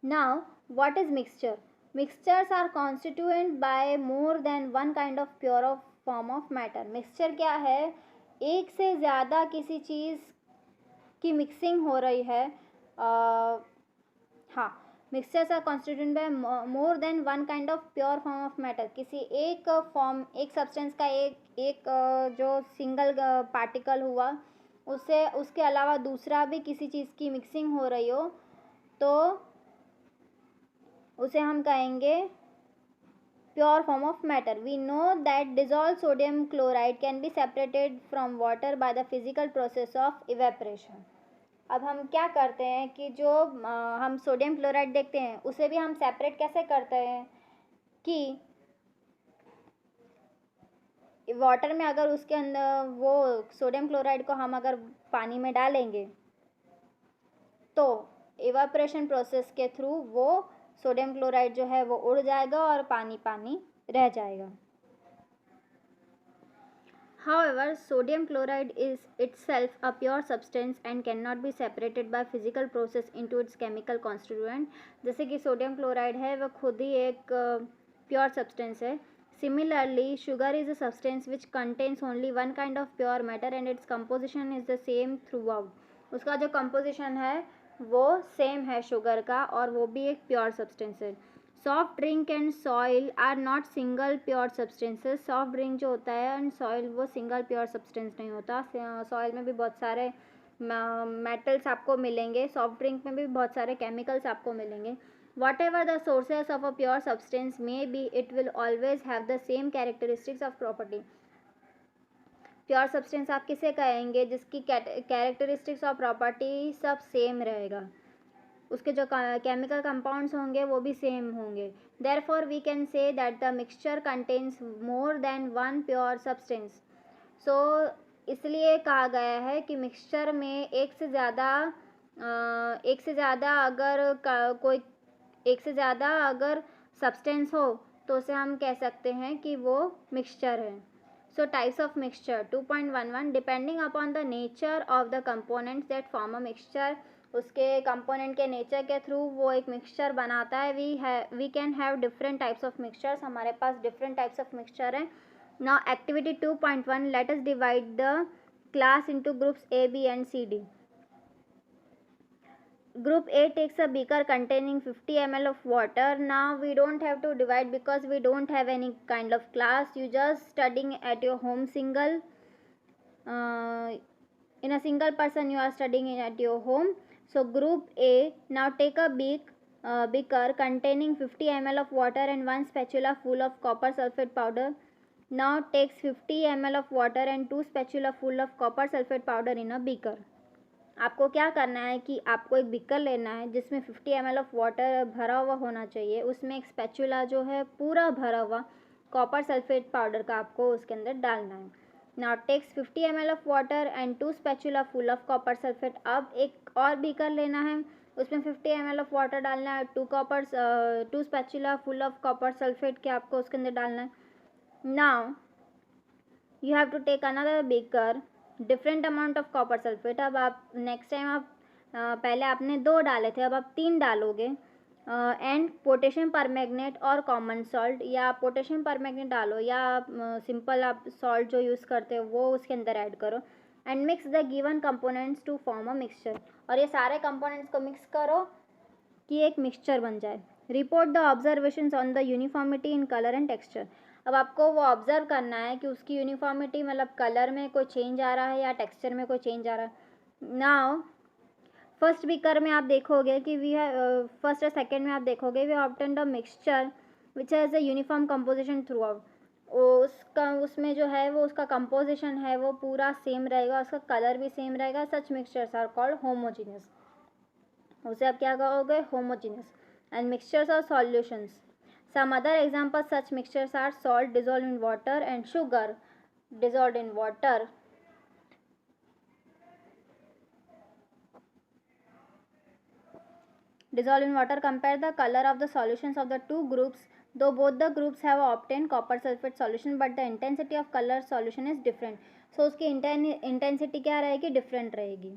Now, what is mixture? Mixtures are constituent by more than one kind of pure of form of matter. Mixture क्या है? एक से ज़्यादा किसी चीज़ की मिक्सिंग हो रही है. हाँ, mixtures are constituted by more than one kind of pure form of matter. किसी एक फॉर्म, एक सब्सटेंस का एक जो सिंगल पार्टिकल हुआ, उससे उसके अलावा दूसरा भी किसी चीज़ की मिक्सिंग हो रही हो, तो उसे हम कहेंगे pure form of matter. We know that dissolve sodium chloride can be separated from water by the physical process of evaporation. अब हम क्या करते हैं कि जो हम सोडियम क्लोराइड देखते हैं, उसे भी हम सेपरेट कैसे करते हैं कि वाटर में अगर उसके अंदर वो सोडियम क्लोराइड को हम अगर पानी में डालेंगे, तो इवेपोरेशन प्रोसेस के थ्रू वो सोडियम क्लोराइड जो है वो उड़ जाएगा और पानी पानी रह जाएगा. However, sodium chloride is itself a pure substance and cannot be separated by physical process into its chemical constituent. जैसे कि सोडियम क्लोराइड है वह खुद ही एक प्योर सब्सटेंस है. Similarly, sugar is a substance which contains only one kind of pure matter and its composition is the same throughout. उसका जो composition है वो सेम है शुगर का, और वो भी एक प्योर सब्सटेंस है. Soft drink and soil are not single pure substances. Soft drink जो होता है एंड सॉइल वो सिंगल प्योर सब्सटेंस नहीं होता. सॉइल में भी बहुत सारे मेटल्स आपको मिलेंगे, सॉफ्ट ड्रिंक में भी बहुत सारे केमिकल्स आपको मिलेंगे. What ever the sources of a pure substance may be, it will always have the same characteristics of property. Pure substance आप किसे कहेंगे जिसकी कैरेक्टरिस्टिक्स और प्रॉपर्टी सब सेम रहेगा, उसके जो केमिकल कंपाउंड्स होंगे वो भी सेम होंगे. Therefore we can say that the mixture contains more than one pure substance. So इसलिए कहा गया है कि मिक्सचर में एक से ज़्यादा अगर सब्सटेंस हो तो उसे हम कह सकते हैं कि वो मिक्सचर है. So types of mixture 2.11. Depending upon the nature of the components that form a mixture. उसके कंपोनेंट के नेचर के थ्रू वो एक मिक्सचर बनाता है. We can have different types of mixtures. हमारे पास डिफरेंट टाइप्स ऑफ मिक्सचर हैं. Now activity 2.1. Let us divide the class into groups A, B and C, D. Group A takes a beaker containing 50 ml of water. Now we don't have to divide because we don't have any kind of class. You just studying at your home single. In a single person you are studying at your home. So group A now take a beaker containing 50 ml of water and one spatula full of copper sulfate powder. Now takes 50 ml of water and 2 spatula full of copper sulfate powder in a beaker. आपको क्या करना है कि आपको एक beaker लेना है जिसमें 50 ml ऑफ वाटर भरा हुआ होना चाहिए. उसमें एक स्पैचुला जो है पूरा भरा हुआ कॉपर सल्फेट पाउडर का आपको उसके अंदर डालना है. Now takes 50 ml of water and 2 spatula full of copper sulphate. अब एक और बीकर लेना है, उसमें 50 ml ऑफ वाटर डालना है, 2 spatula full of copper sulphate के आपको उसके अंदर डालना है. Now you have to take another beaker, different amount of copper sulphate. अब आप नेक्स्ट टाइम आप पहले आपने 2 डाले थे, अब आप 3 डालोगे. एंड पोटेशियम परमैंगनेट और कॉमन सॉल्ट, या पोटेशियम परमैंगनेट डालो या सिंपल आप सॉल्ट जो यूज़ करते हो वो उसके अंदर ऐड करो. And mix the given components to form a mixture. और ये सारे कंपोनेंट्स को मिक्स करो कि एक मिक्सचर बन जाए. Report the observations on the uniformity in colour and texture. अब आपको वो ऑब्जर्व करना है कि उसकी यूनिफॉर्मिटी मतलब कलर में कोई चेंज आ रहा है या टेक्सचर में कोई चेंज आ रहा है. नाउ फर्स्ट बीकर में आप देखोगे कि फर्स्ट और सेकेंड में आप देखोगे we obtained a mixture which has a uniform composition throughout. उसमें जो है वो उसका कंपोजिशन है वो पूरा सेम रहेगा, उसका कलर भी सेम रहेगा. सच मिक्सचर्स आर कॉल्ड होमोजीनियस. उसे आप क्या कहोगे? होमोजीनियस. एंड मिक्सचर्स और solutions. Some other examples such mixtures are salt dissolved in water and sugar dissolved in water. Dissolved in water. Compare the color of the solutions of the two groups. Though both the groups have obtained copper sulfate solution, but the intensity of color solution is different. So उसकी intensity क्या रहेगी? Different रहेगी.